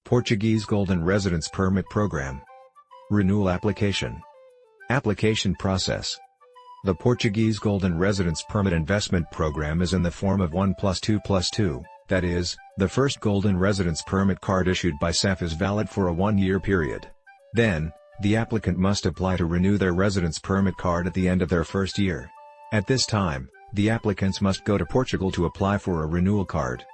Portuguese Golden Residence Permit Program. Renewal application. Application process. The Portuguese Golden Residence Permit Investment Program is in the form of 1+2+2, that is, the first Golden Residence Permit card issued by CEF is valid for a 1-year period. Then, the applicant must apply to renew their residence permit card at the end of their first year. At this time, the applicants must go to Portugal to apply for a renewal card.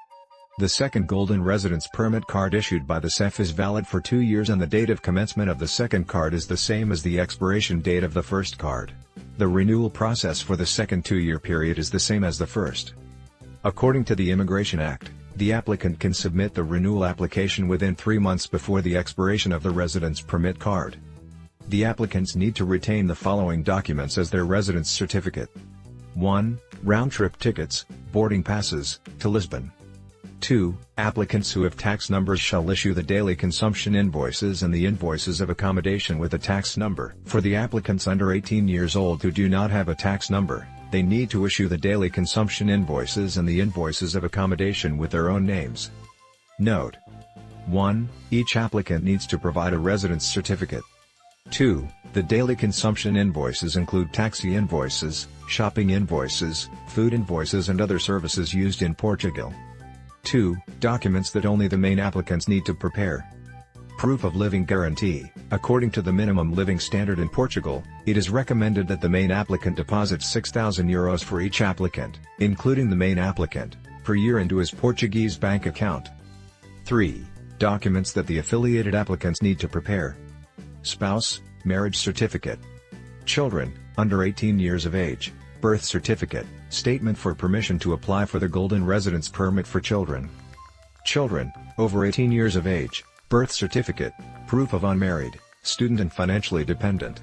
The second Golden Residence Permit card issued by the CEF is valid for 2 years and the date of commencement of the second card is the same as the expiration date of the first card. The renewal process for the second 2-year period is the same as the first. According to the Immigration Act, the applicant can submit the renewal application within 3 months before the expiration of the residence permit card. The applicants need to retain the following documents as their residence certificate. 1. Round-trip tickets, boarding passes, to Lisbon. 2. Applicants who have tax numbers shall issue the daily consumption invoices and the invoices of accommodation with a tax number. For the applicants under 18 years old who do not have a tax number, they need to issue the daily consumption invoices and the invoices of accommodation with their own names. Note: 1. Each applicant needs to provide a residence certificate. 2. The daily consumption invoices include taxi invoices, shopping invoices, food invoices and other services used in Portugal. 2. Documents that only the main applicants need to prepare. Proof of living guarantee. According to the minimum living standard in Portugal, it is recommended that the main applicant deposits €6,000 for each applicant, including the main applicant, per year into his Portuguese bank account. 3. Documents that the affiliated applicants need to prepare. Spouse, marriage certificate. Children, under 18 years of age, birth certificate, statement for permission to apply for the Golden Residence Permit for children. Children, over 18 years of age, birth certificate, proof of unmarried, student and financially dependent.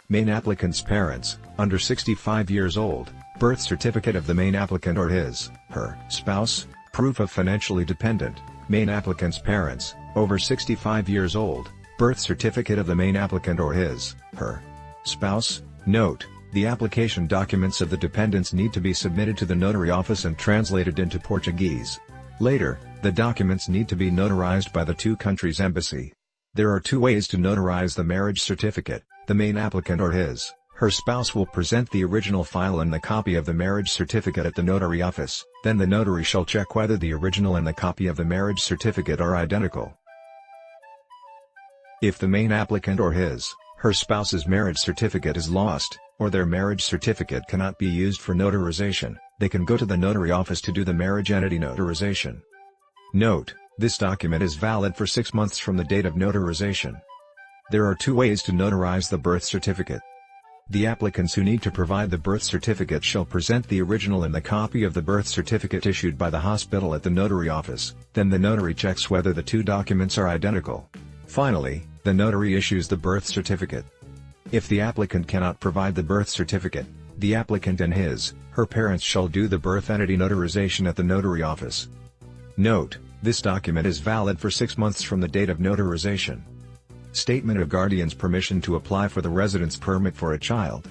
Main applicant's parents, under 65 years old, birth certificate of the main applicant or his/her spouse, proof of financially dependent, main applicant's parents, over 65 years old, birth certificate of the main applicant or his/her spouse. Note: the application documents of the dependents need to be submitted to the notary office and translated into Portuguese. Later, the documents need to be notarized by the two countries' embassy. There are 2 ways to notarize the marriage certificate. The main applicant or his/her spouse will present the original file and the copy of the marriage certificate at the notary office, then the notary shall check whether the original and the copy of the marriage certificate are identical. If the main applicant or his/her spouse's marriage certificate is lost, or their marriage certificate cannot be used for notarization, they can go to the notary office to do the marriage entity notarization. Note: this document is valid for 6 months from the date of notarization. There are 2 ways to notarize the birth certificate. The applicants who need to provide the birth certificate shall present the original and the copy of the birth certificate issued by the hospital at the notary office, then the notary checks whether the 2 documents are identical. Finally, the notary issues the birth certificate. If the applicant cannot provide the birth certificate, the applicant and his/her parents shall do the birth entity notarization at the notary office. Note: this document is valid for 6 months from the date of notarization. Statement of guardian's permission to apply for the residence permit for a child.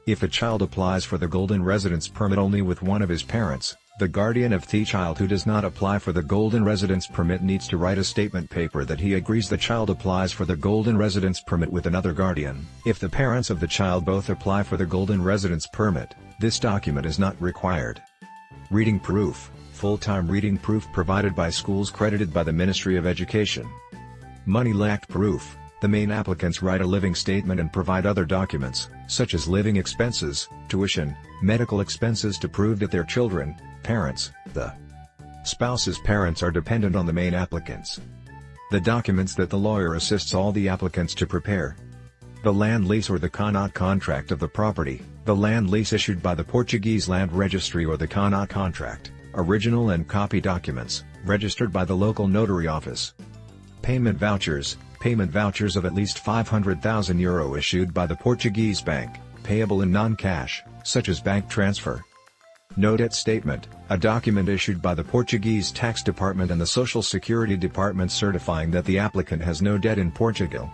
If a child applies for the Golden Residence Permit only with one of his parents, the guardian of the child who does not apply for the Golden Residence Permit needs to write a statement paper that he agrees the child applies for the Golden Residence Permit with another guardian. If the parents of the child both apply for the Golden Residence Permit, this document is not required. Reading proof. Full-time reading proof provided by schools credited by the Ministry of Education. Money lacked proof. The main applicants write a living statement and provide other documents, such as living expenses, tuition, medical expenses to prove that their children, parents, the spouse's parents are dependent on the main applicants. The documents that the lawyer assists all the applicants to prepare. The land lease or the contract of the property, the land lease issued by the Portuguese Land Registry or the contract, original and copy documents, registered by the local notary office. Payment vouchers of at least €500,000 issued by the Portuguese bank, payable in non-cash, such as bank transfer. Note statement, a document issued by the Portuguese Tax Department and the Social Security Department certifying that the applicant has no debt in Portugal.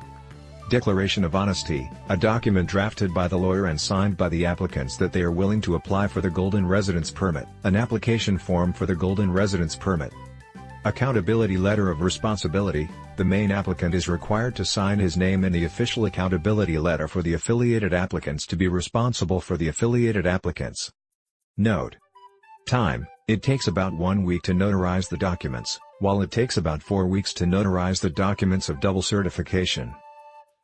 Declaration of honesty, a document drafted by the lawyer and signed by the applicants that they are willing to apply for the Golden Residence Permit. An application form for the Golden Residence Permit. Accountability letter of responsibility. The main applicant is required to sign his name in the official accountability letter for the affiliated applicants to be responsible for the affiliated applicants. Note: time: it takes about 1 week to notarize the documents, while it takes about 4 weeks to notarize the documents of double certification.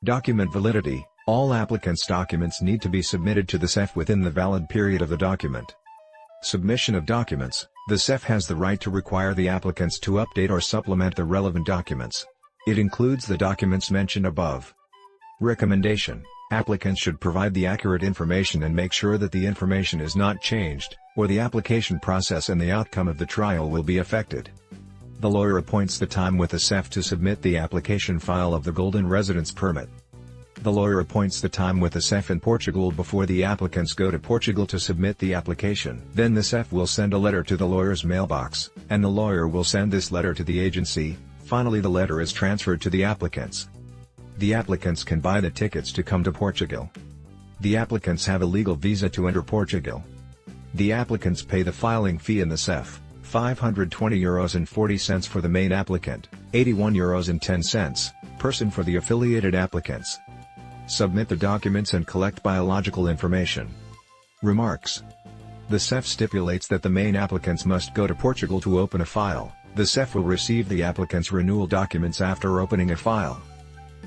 Document validity: all applicants' documents need to be submitted to the CEF within the valid period of the document. Submission of documents: the CEF has the right to require the applicants to update or supplement the relevant documents. It includes the documents mentioned above. Recommendation: applicants should provide the accurate information and make sure that the information is not changed, or the application process and the outcome of the trial will be affected. The lawyer appoints the time with the CEF to submit the application file of the Golden Residence Permit. The lawyer appoints the time with the CEF in Portugal before the applicants go to Portugal to submit the application. Then the CEF will send a letter to the lawyer's mailbox, and the lawyer will send this letter to the agency. Finally, the letter is transferred to the applicants. The applicants can buy the tickets to come to Portugal. The applicants have a legal visa to enter Portugal. The applicants pay the filing fee in the CEF, €520.40 for the main applicant, €81.10 person for the affiliated applicants. Submit the documents and collect biological information. Remarks: the CEF stipulates that the main applicants must go to Portugal to open a file. The CEF will receive the applicant's renewal documents after opening a file.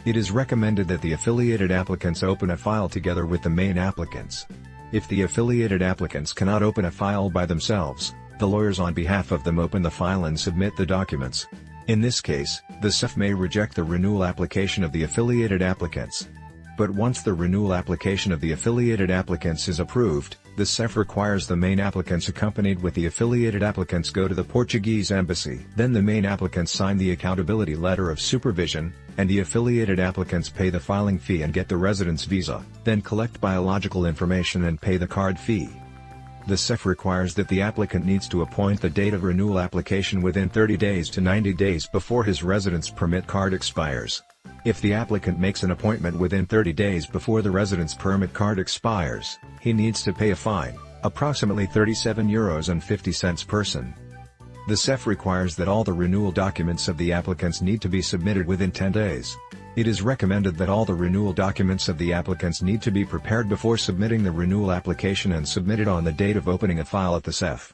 It is recommended that the affiliated applicants open a file together with the main applicants. If the affiliated applicants cannot open a file by themselves, the lawyers on behalf of them open the file and submit the documents. In this case, the CEF may reject the renewal application of the affiliated applicants. But once the renewal application of the affiliated applicants is approved, the CEF requires the main applicants accompanied with the affiliated applicants go to the Portuguese embassy. Then the main applicants sign the accountability letter of supervision, and the affiliated applicants pay the filing fee and get the residence visa, then collect biological information and pay the card fee. The CEF requires that the applicant needs to appoint the date of renewal application within 30 days to 90 days before his residence permit card expires. If the applicant makes an appointment within 30 days before the residence permit card expires, he needs to pay a fine, approximately €37.50 person. The CEF requires that all the renewal documents of the applicants need to be submitted within 10 days. It is recommended that all the renewal documents of the applicants need to be prepared before submitting the renewal application and submitted on the date of opening a file at the CEF.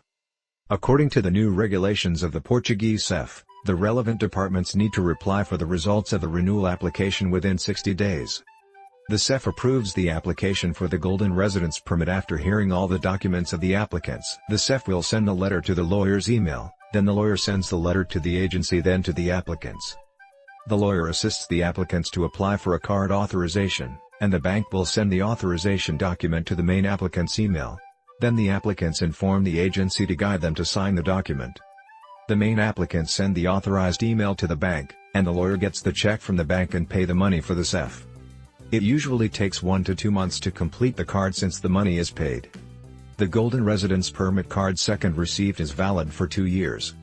According to the new regulations of the Portuguese CEF, the relevant departments need to reply for the results of the renewal application within 60 days. The CEF approves the application for the Golden Residence Permit after hearing all the documents of the applicants. The CEF will send a letter to the lawyer's email, then the lawyer sends the letter to the agency, then to the applicants. The lawyer assists the applicants to apply for a card authorization, and the bank will send the authorization document to the main applicant's email. Then the applicants inform the agency to guide them to sign the document. The main applicants send the authorized email to the bank, and the lawyer gets the check from the bank and pay the money for the CEF. It usually takes 1 to 2 months to complete the card since the money is paid. The Golden Residence Permit card second received is valid for 2 years.